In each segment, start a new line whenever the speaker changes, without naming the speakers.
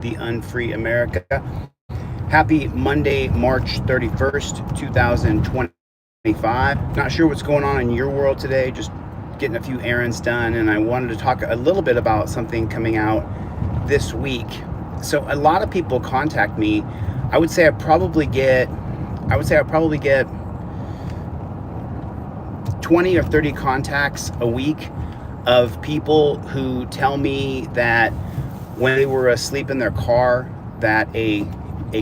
the Unfree America. Happy Monday, March 31st, 2025. Not sure what's going on in your world today, just getting a few errands done, and I wanted to talk a little bit about something coming out this week. So a lot of people contact me. I would say I probably get 20 or 30 contacts a week of people who tell me that when they were asleep in their car, that a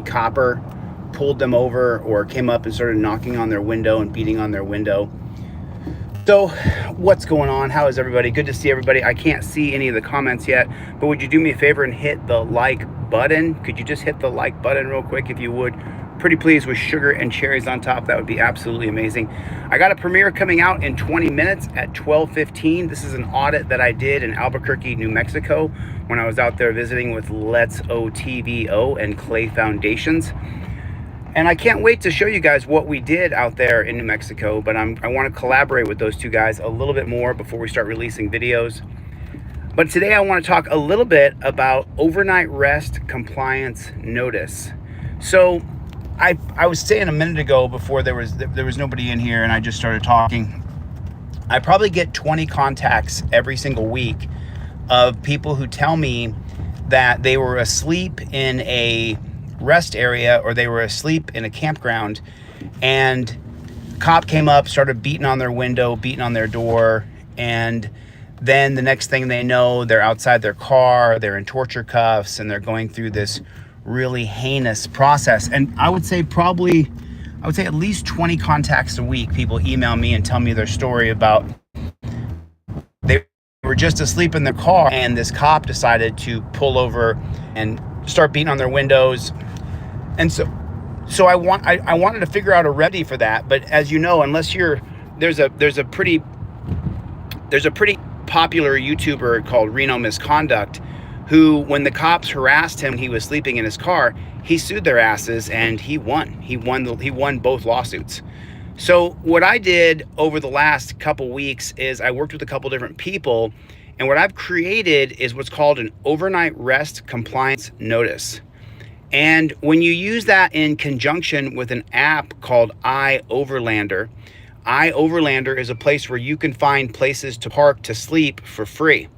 copper pulled them over or came up and started knocking on their window and beating on their window. So what's going on? How is everybody? Good to see everybody. I can't see any of the comments yet, but would you do me a favor and hit the like button? Could you just hit the like button real quick if you would? Pretty please, with sugar and cherries on top. That would be absolutely amazing. I got a premiere coming out in 20 minutes at 12:15. This is an audit that I did in Albuquerque, New Mexico, when I was out there visiting with Let's OTVO and Clay Foundations. And I can't wait to show you guys what we did out there in New Mexico, but I want to collaborate with those two guys a little bit more before we start releasing videos. But today I want to talk a little bit about overnight rest compliance notice. So I was saying a minute ago, before there was nobody in here and I just started talking, I probably get 20 contacts every single week of people who tell me that they were asleep in a rest area or they were asleep in a campground, and the cop came up, started beating on their window, beating on their door, and then the next thing they know, they're outside their car, they're in torture cuffs, and they're going through this really heinous process. And I would say at least 20 contacts a week, people email me and tell me their story about they were just asleep in their car and this cop decided to pull over and start beating on their windows. And so I wanted to figure out a remedy for that. But as you know, unless there's a pretty popular YouTuber called Reno Misconduct, who, when the cops harassed him, he was sleeping in his car, he sued their asses and he won. He won both lawsuits. So what I did over the last couple weeks is I worked with a couple different people, and what I've created is what's called an overnight rest compliance notice. And when you use that in conjunction with an app called iOverlander, iOverlander is a place where you can find places to park to sleep for free.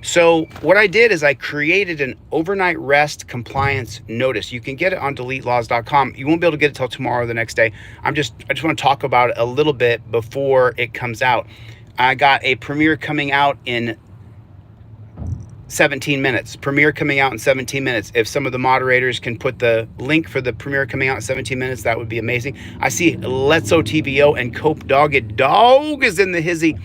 So what I did is I created an overnight rest compliance notice. You can get it on DeleteLawz.com. You won't be able to get it till tomorrow or the next day. I just want to talk about it a little bit before it comes out. I got a premiere coming out in 17 minutes. Premiere coming out in 17 minutes. If some of the moderators can put the link for the premiere coming out in 17 minutes, that would be amazing. I see Let's OTVO and Cope Dogged Dog is in the hizzy.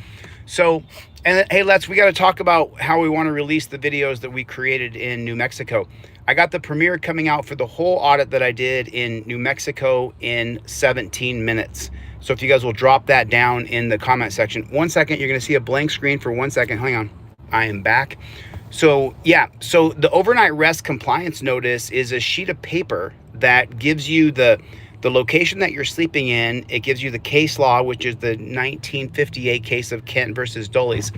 So, and hey, we got to talk about how we want to release the videos that we created in New Mexico. I got the premiere coming out for the whole audit that I did in New Mexico in 17 minutes. So if you guys will drop that down in the comment section. 1 second, you're going to see a blank screen for 1 second. Hang on. I am back. So yeah, so the overnight rest compliance notice is a sheet of paper that gives you the location that you're sleeping in. It gives you the case law, which is the 1958 case of Kent versus Dulles,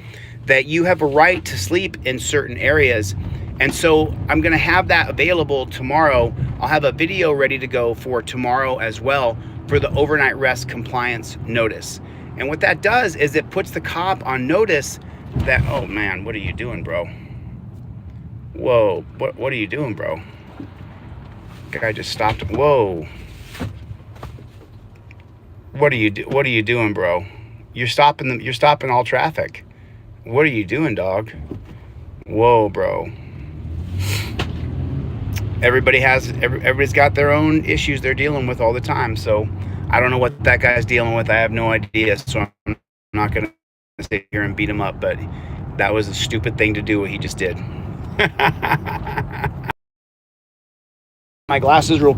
that you have a right to sleep in certain areas. And so I'm going to have that available tomorrow. I'll have a video ready to go for tomorrow as well for the overnight rest compliance notice. And what that does is it puts the cop on notice that, oh man, what are you doing, bro? Whoa, what are you doing, bro? Guy just stopped. Whoa. What are you doing, bro? You're stopping all traffic. What are you doing, dog? Whoa, bro. Everybody's got their own issues they're dealing with all the time. So I don't know what that guy's dealing with. I have no idea. So I'm not gonna sit here and beat him up, but that was a stupid thing to do what he just did. My glasses rule.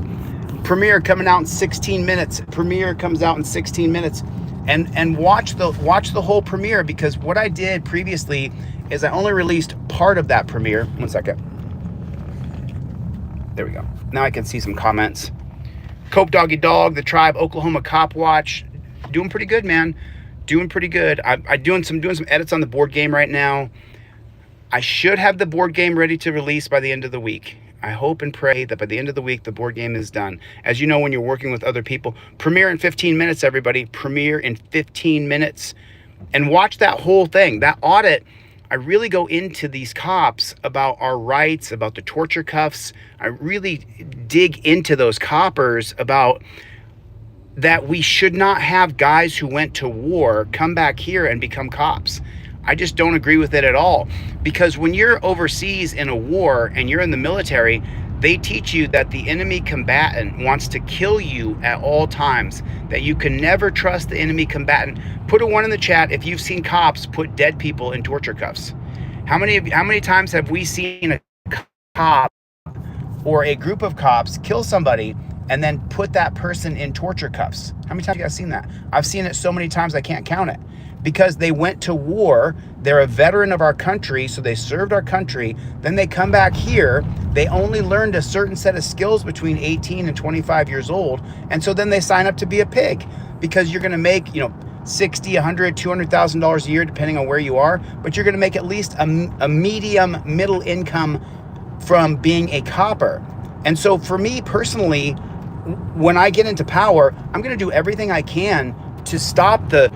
Premiere coming out in 16 minutes. Premiere comes out in 16 minutes. And watch the whole premiere, because what I did previously is I only released part of that premiere. 1 second. There we go. Now I can see some comments. Cope Doggy Dog, The Tribe, Oklahoma Cop Watch. Doing pretty good, man. Doing pretty good. I'm doing some edits on the board game right now. I should have the board game ready to release by the end of the week. I hope and pray that by the end of the week, the board game is done. As you know, when you're working with other people, premiere in 15 minutes, everybody. Premiere in 15 minutes. And watch that whole thing. That audit, I really go into these cops about our rights, about the torture cuffs. I really dig into those coppers about that we should not have guys who went to war come back here and become cops. I just don't agree with it at all. Because when you're overseas in a war and you're in the military, they teach you that the enemy combatant wants to kill you at all times, that you can never trust the enemy combatant. Put a 1 in the chat if you've seen cops put dead people in torture cuffs. How many times have we seen a cop or a group of cops kill somebody and then put that person in torture cuffs? How many times have you guys seen that? I've seen it so many times I can't count it. Because they went to war, they're a veteran of our country, so they served our country, then they come back here, they only learned a certain set of skills between 18 and 25 years old, and so then they sign up to be a pig, because you're gonna make, $60, $100, $200,000 a year, depending on where you are, but you're gonna make at least a medium middle income from being a copper. And so for me personally, when I get into power, I'm gonna do everything I can to stop the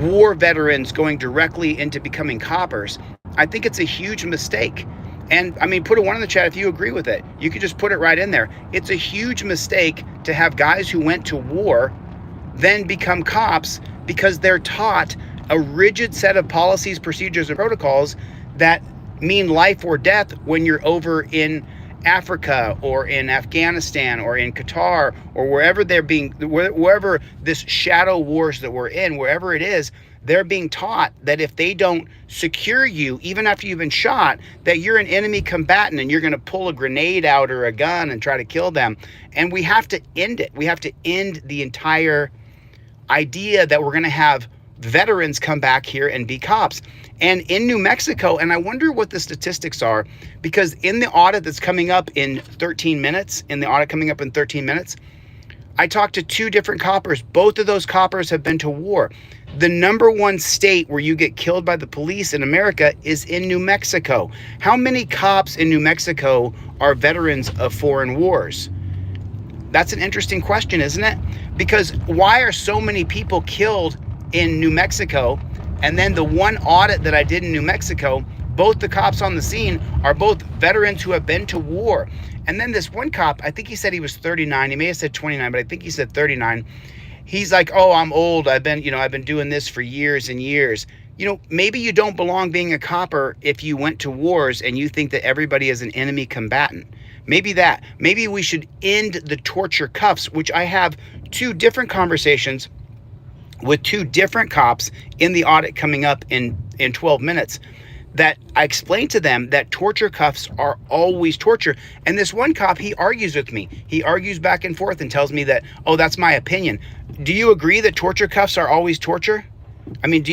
war veterans going directly into becoming coppers. I think it's a huge mistake. And I mean, put a 1 in the chat if you agree with it. You could just put it right in there. It's a huge mistake to have guys who went to war then become cops because they're taught a rigid set of policies, procedures, and protocols that mean life or death when you're over in Africa or in Afghanistan or in Qatar or wherever wherever this shadow wars that we're in, wherever it is, they're being taught that if they don't secure you, even after you've been shot, that you're an enemy combatant and you're going to pull a grenade out or a gun and try to kill them. And we have to end it. We have to end the entire idea that we're going to have veterans come back here and be cops. And in New Mexico, and I wonder what the statistics are, because in the audit that's coming up in 13 minutes, I talked to 2 different coppers. Both of those coppers have been to war. The number 1 state where you get killed by the police in America is in New Mexico. How many cops in New Mexico are veterans of foreign wars? That's an interesting question, isn't it? Because why are so many people killed in New Mexico? And then the one audit that I did in New Mexico, both the cops on the scene are both veterans who have been to war. And then this one cop, I think he said he was 39. He may have said 29, but I think he said 39. He's like, oh, I'm old. I've been doing this for years and years. Maybe you don't belong being a copper if you went to wars and you think that everybody is an enemy combatant. Maybe we should end the torture cuffs, which I have 2 different conversations with 2 different cops in the audit coming up in 12 minutes, that I explained to them that torture cuffs are always torture. And this one cop, he argues with me. He argues back and forth and tells me that, oh, that's my opinion. Do you agree that torture cuffs are always torture? I mean,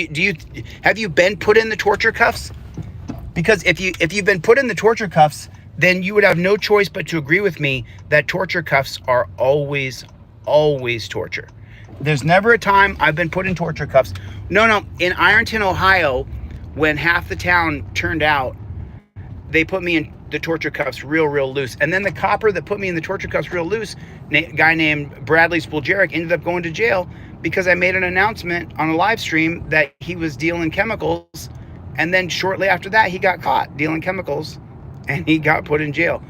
have you been put in the torture cuffs? Because if you've been put in the torture cuffs, then you would have no choice but to agree with me that torture cuffs are always torture. There's never a time I've been put in torture cuffs. No. In Ironton, Ohio, when half the town turned out, they put me in the torture cuffs real loose. And then the copper that put me in the torture cuffs real loose, a guy named Bradley Spoljaric, ended up going to jail because I made an announcement on a live stream that he was dealing chemicals. And then shortly after that, he got caught dealing chemicals and he got put in jail.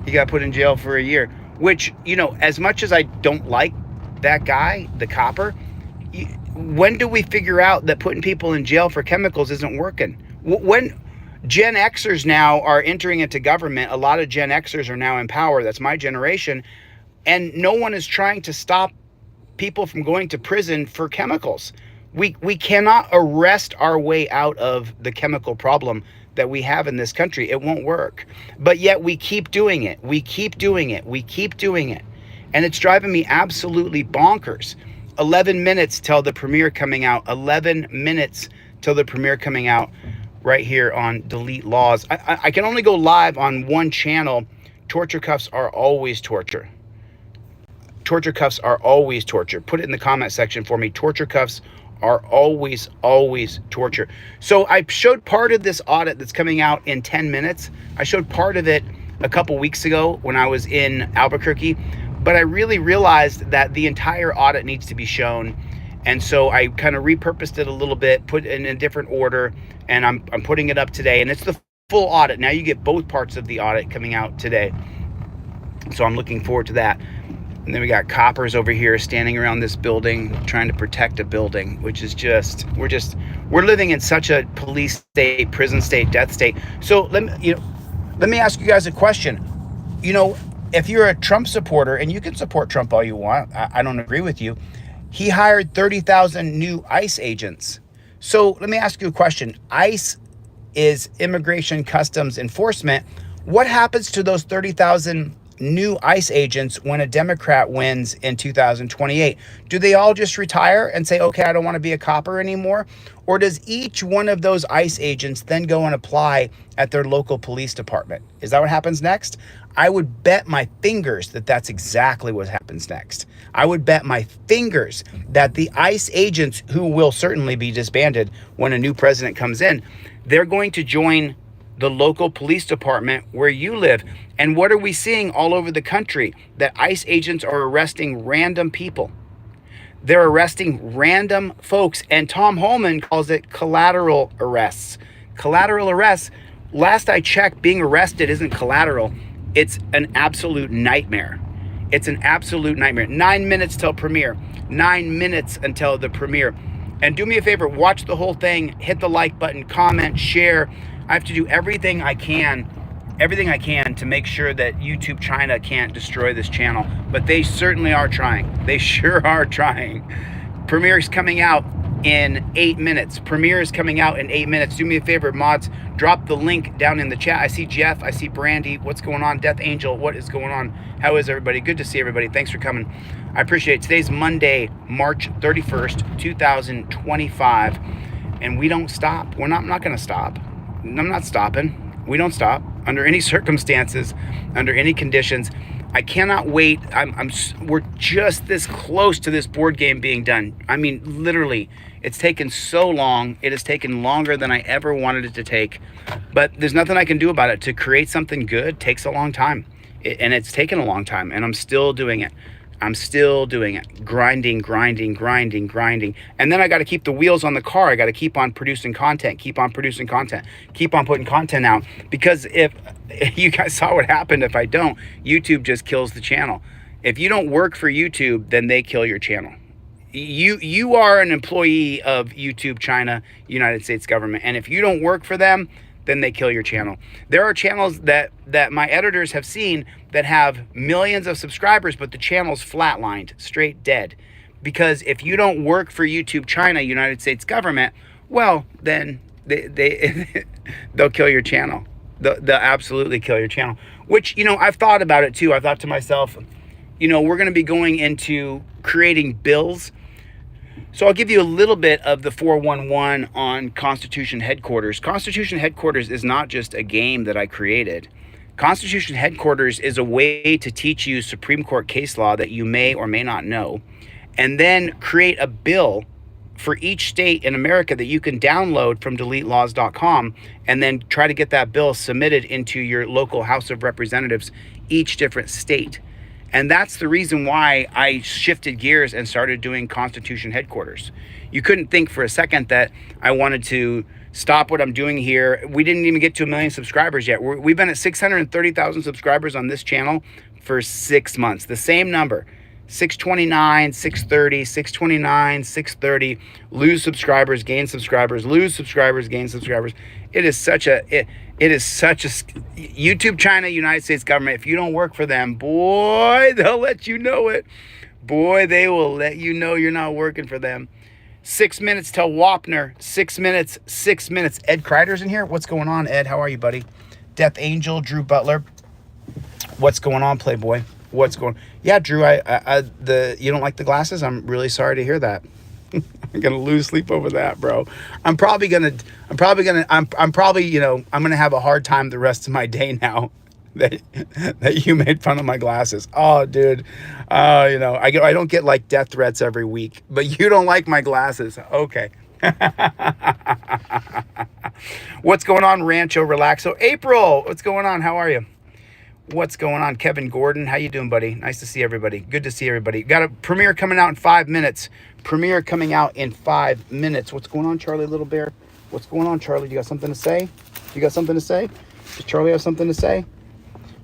He got put in jail for a year, which, as much as I don't like that guy, the copper, when do we figure out that putting people in jail for chemicals isn't working? When Gen Xers now are entering into government, a lot of Gen Xers are now in power, that's my generation, and no one is trying to stop people from going to prison for chemicals. We cannot arrest our way out of the chemical problem that we have in this country. It won't work. But yet we keep doing it. And it's driving me absolutely bonkers. 11 minutes till the premiere coming out. 11 minutes till the premiere coming out right here on Delete Lawz. I can only go live on one channel. Torture cuffs are always torture. Torture cuffs are always torture. Put it in the comment section for me. Torture cuffs are always torture. So I showed part of this audit that's coming out in 10 minutes. I showed part of it a couple weeks ago when I was in Albuquerque, but I really realized that the entire audit needs to be shown. And so I kind of repurposed it a little bit, put it in a different order, and I'm putting it up today. And it's the full audit. Now you get both parts of the audit coming out today. So I'm looking forward to that. And then we got coppers over here standing around this building trying to protect a building, which is we're living in such a police state, prison state, death state. So let me ask you guys a question. If you're a Trump supporter, and you can support Trump all you want, I don't agree with you. He hired 30,000 new ICE agents. So let me ask you a question. ICE is Immigration Customs Enforcement. What happens to those 30,000 new ICE agents when a Democrat wins in 2028? Do they all just retire and say, okay, I don't want to be a copper anymore? Or does each one of those ICE agents then go and apply at their local police department? Is that what happens next? I would bet my fingers that that's exactly what happens next. I would bet my fingers that the ICE agents, who will certainly be disbanded when a new president comes in, they're going to join the local police department where you live. And what are we seeing all over the country? That ICE agents are arresting random people. They're arresting random folks. And Tom Holman calls it collateral arrests. Collateral arrests, last I checked, being arrested isn't collateral. It's an absolute nightmare. It's an absolute nightmare. 9 minutes till premiere. 9 minutes until the premiere. And do me a favor, watch the whole thing, hit the like button, comment, share. I have to do everything I can to make sure that YouTube China can't destroy this channel. But they certainly are trying. They sure are trying. Premiere is coming out in 8 minutes. Premiere is coming out in 8 minutes. Do me a favor, mods, drop the link down in the chat. I see Jeff, I see Brandy. What's going on? Death Angel, what is going on? How is everybody? Good to see everybody. Thanks for coming. I appreciate it. Today's Monday, March 31st, 2025, and we don't stop. I'm not going to stop. I'm not stopping. We don't stop under any circumstances, under any conditions. I cannot wait. We're just this close to this board game being done. I mean, literally, it's taken so long. It has taken longer than I ever wanted it to take, but there's nothing I can do about it. To create something good takes a long time, and it's taken a long time, and I'm still doing it. I'm still doing it. Grinding. And then I got to keep the wheels on the car. I got to keep on producing content, keep on putting content out. Because if you guys saw what happened, if I don't, YouTube just kills the channel. If you don't work for YouTube, then they kill your channel. You are an employee of YouTube China, United States government. And if you don't work for them, then they kill your channel. There are channels that my editors have seen that have millions of subscribers, but the channel's flatlined, straight dead. Because if you don't work for YouTube China, United States government, well, then they'll kill your channel. They'll absolutely kill your channel. Which, I've thought about it too. I thought to myself, we're going to be going into creating bills. So I'll give you a little bit of the 411 on Constitution Headquarters. Constitution Headquarters is not just a game that I created. Constitution Headquarters is a way to teach you Supreme Court case law that you may or may not know, and then create a bill for each state in America that you can download from DeleteLawz.com, and then try to get that bill submitted into your local House of Representatives, each different state. And that's the reason why I shifted gears and started doing Constitution Headquarters. You couldn't think for a second that I wanted to stop what I'm doing here. We didn't even get to 1 million subscribers yet. We've been at 630,000 subscribers on this channel for 6 months. The same number, 629, 630, 629, 630. Lose subscribers, gain subscribers, lose subscribers, gain subscribers. It is such a YouTube China, United States government. If you don't work for them, boy, they'll let you know it. Boy, they will let you know you're not working for them. 6 minutes till Wapner. 6 minutes. Ed Kreider's in here. What's going on, Ed? How are you, buddy? Death Angel, Drew Butler. What's going on, Playboy? What's going on? Yeah, Drew, you don't like the glasses? I'm really sorry to hear that. I'm gonna lose sleep over that, bro. I'm probably gonna have a hard time the rest of my day now that you made fun of my glasses. Oh, dude. I don't get like death threats every week, but you don't like my glasses. Okay. What's going on, Rancho Relaxo? April, what's going on? How are you? What's going on? Kevin Gordon, how you doing, buddy? Nice to see everybody. Good to see everybody. Got a premiere coming out in 5 minutes. Premiere coming out in 5 minutes. What's going on, Charlie Little Bear? What's going on, Charlie? You got something to say? You got something to say? Does Charlie have something to say?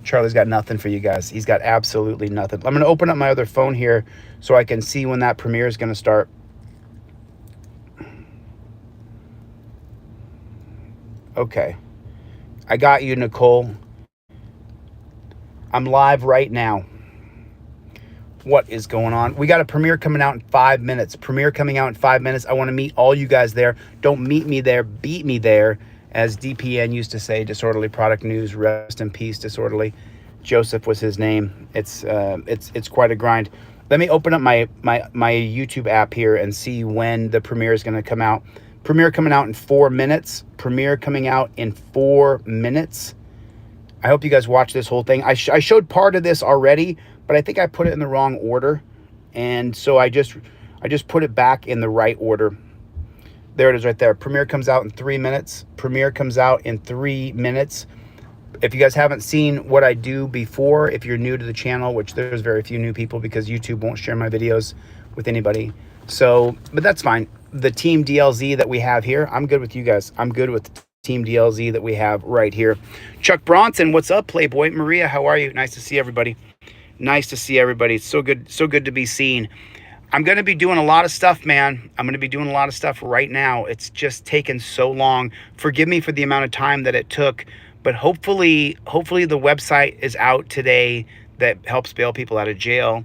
Charlie's got nothing for you guys. He's got absolutely nothing. I'm going to open up my other phone here so I can see when that premiere is going to start. Okay. I got you, Nicole. I'm live right now. What is going on? We got a premiere coming out in 5 minutes. Premiere coming out in 5 minutes. I want to meet all you guys there. Don't meet me there, beat me there, as DPN used to say. Disorderly Product News. Rest in peace, Disorderly. Joseph was his name. It's quite a grind. Let me open up my YouTube app here and see when the premiere is going to come out. Premiere coming out in 4 minutes. Premiere coming out in 4 minutes. I hope you guys watch this whole thing. I showed part of this already, but I think I put it in the wrong order. And so I just put it back in the right order. There it is right there. Premiere comes out in 3 minutes. Premiere comes out in 3 minutes. If you guys haven't seen what I do before, if you're new to the channel, which there's very few new people because YouTube won't share my videos with anybody. So, but that's fine. The Team DLZ that we have here, I'm good with you guys. I'm good with Team DLZ that we have right here. Chuck Bronson, what's up, Playboy? Maria, how are you? Nice to see everybody. Nice to see everybody. It's so good to be seen. I'm going to be doing a lot of stuff, man. I'm going to be doing a lot of stuff right now. It's just taken so long. Forgive me for the amount of time that it took, but hopefully the website is out today that helps bail people out of jail.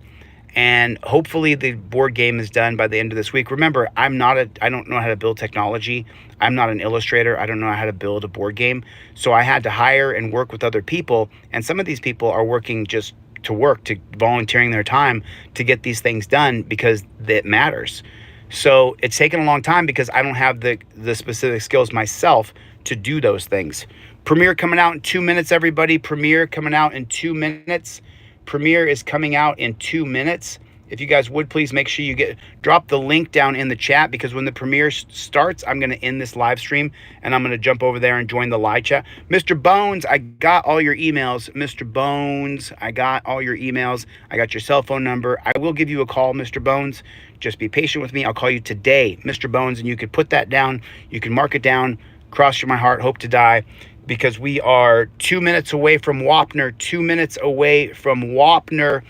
And hopefully the board game is done by the end of this week. Remember, I don't know how to build technology. I'm not an illustrator. I don't know how to build a board game. So I had to hire and work with other people. And some of these people are working just to volunteering their time to get these things done because it matters. So it's taken a long time because I don't have the specific skills myself to do those things. Premiere coming out in 2 minutes, everybody. Premiere coming out in 2 minutes. Premiere is coming out in 2 minutes. If you guys would please make sure you drop the link down in the chat, because when the premiere starts, I'm going to end this live stream and I'm going to jump over there and join the live chat. Mr. Bones, I got all your emails. Mr. Bones, I got all your emails. I got your cell phone number. I will give you a call, Mr. Bones. Just be patient with me. I'll call you today, Mr. Bones, and you could put that down. You can mark it down. Cross my heart, hope to die. Because we are 2 minutes away from Wapner, 2 minutes away from Wapner.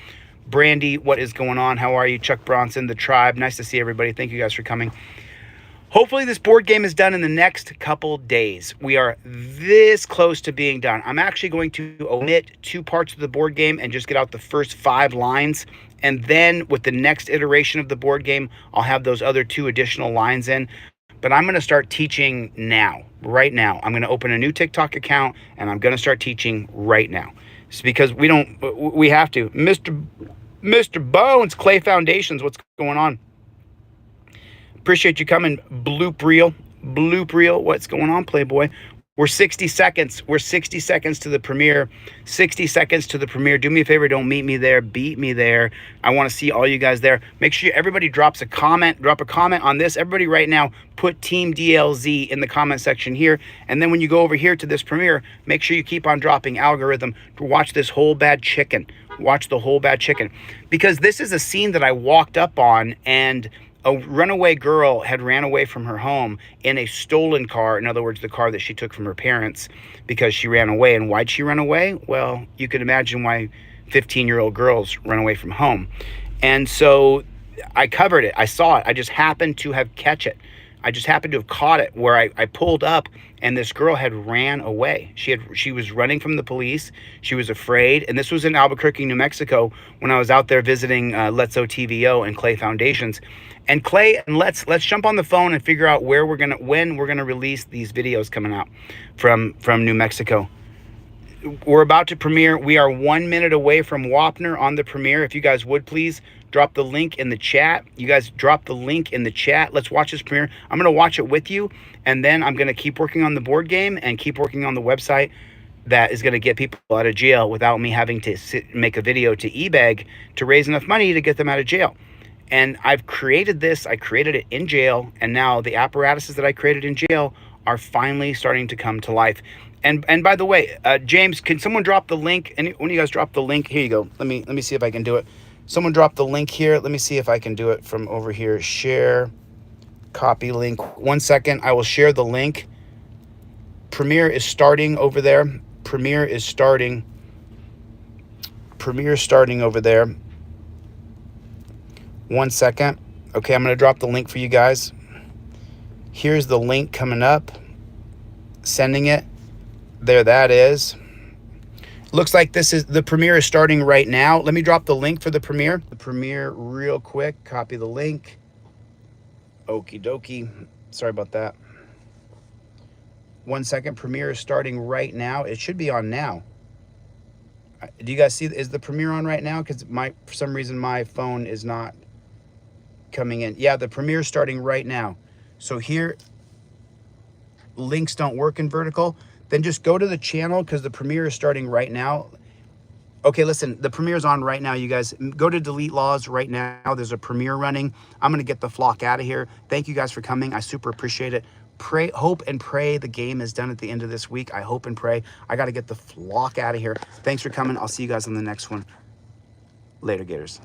Brandy, what is going on? How are you? Chuck Bronson, the tribe. Nice to see everybody. Thank you guys for coming. Hopefully this board game is done in the next couple days. We are this close to being done. I'm actually going to omit 2 parts of the board game and just get out the first 5 lines. And then with the next iteration of the board game, I'll have those other 2 additional lines in. But I'm going to start teaching now, right now. I'm going to open a new TikTok account and I'm going to start teaching right now. It's because we have to. Mr. Bones, Clay Foundations, what's going on? Appreciate you coming. Bloop Reel, what's going on, Playboy? We're 60 seconds. We're 60 seconds to the premiere. 60 seconds to the premiere. Do me a favor. Don't meet me there. Beat me there. I want to see all you guys there. Make sure everybody drops a comment. Drop a comment on this. Everybody right now, put Team DLZ in the comment section here. And then when you go over here to this premiere, make sure you keep on dropping algorithm to watch this whole bad chicken. Watch the whole bad chicken. Because this is a scene that I walked up on, and a runaway girl had ran away from her home in a stolen car. In other words, the car that she took from her parents, because she ran away. And why'd she run away? Well, you can imagine why 15-year-old girls run away from home. And so I covered it. I saw it. I just happened to have catch it. I just happened to have caught it where I pulled up and this girl had ran away. She was running from the police. She was afraid. And this was in Albuquerque, New Mexico, when I was out there visiting Let's OTVO and Clay Foundations. And Clay, and let's jump on the phone and figure out when we're gonna release these videos coming out from New Mexico. We're about to premiere. We are 1 minute away from Wapner on the premiere. If you guys would please drop the link in the chat. You guys drop the link in the chat. Let's watch this premiere. I'm going to watch it with you, and then I'm going to keep working on the board game and keep working on the website that is going to get people out of jail without me having to make a video to e-bag to raise enough money to get them out of jail. And I've created this. I created it in jail, and now the apparatuses that I created in jail are finally starting to come to life. And by the way, James, can someone drop the link? And when you guys drop the link, here you go. Let me see if I can do it. Someone drop the link here. Let me see if I can do it from over here. Share, copy link. 1 second. I will share the link. Premiere is starting over there. Premiere is starting. Premiere starting over there. 1 second. Okay, I'm going to drop the link for you guys. Here's the link coming up. Sending it. There that is. Looks like this is the premiere is starting right now. Let me drop the link for the premiere. The premiere real quick. Copy the link. Okie dokie. Sorry about that. 1 second. Premiere is starting right now. It should be on now. Do you guys see? Is the premiere on right now? Because for some reason my phone is not coming in. Yeah, the premiere is starting right now. So here, links don't work in vertical. Then just go to the channel because the premiere is starting right now. Okay, listen, the premiere is on right now, you guys. Go to Delete Lawz right now. There's a premiere running. I'm going to get the flock out of here. Thank you guys for coming. I super appreciate it. Pray, hope and pray the game is done at the end of this week. I hope and pray. I got to get the flock out of here. Thanks for coming. I'll see you guys on the next one. Later, Gators.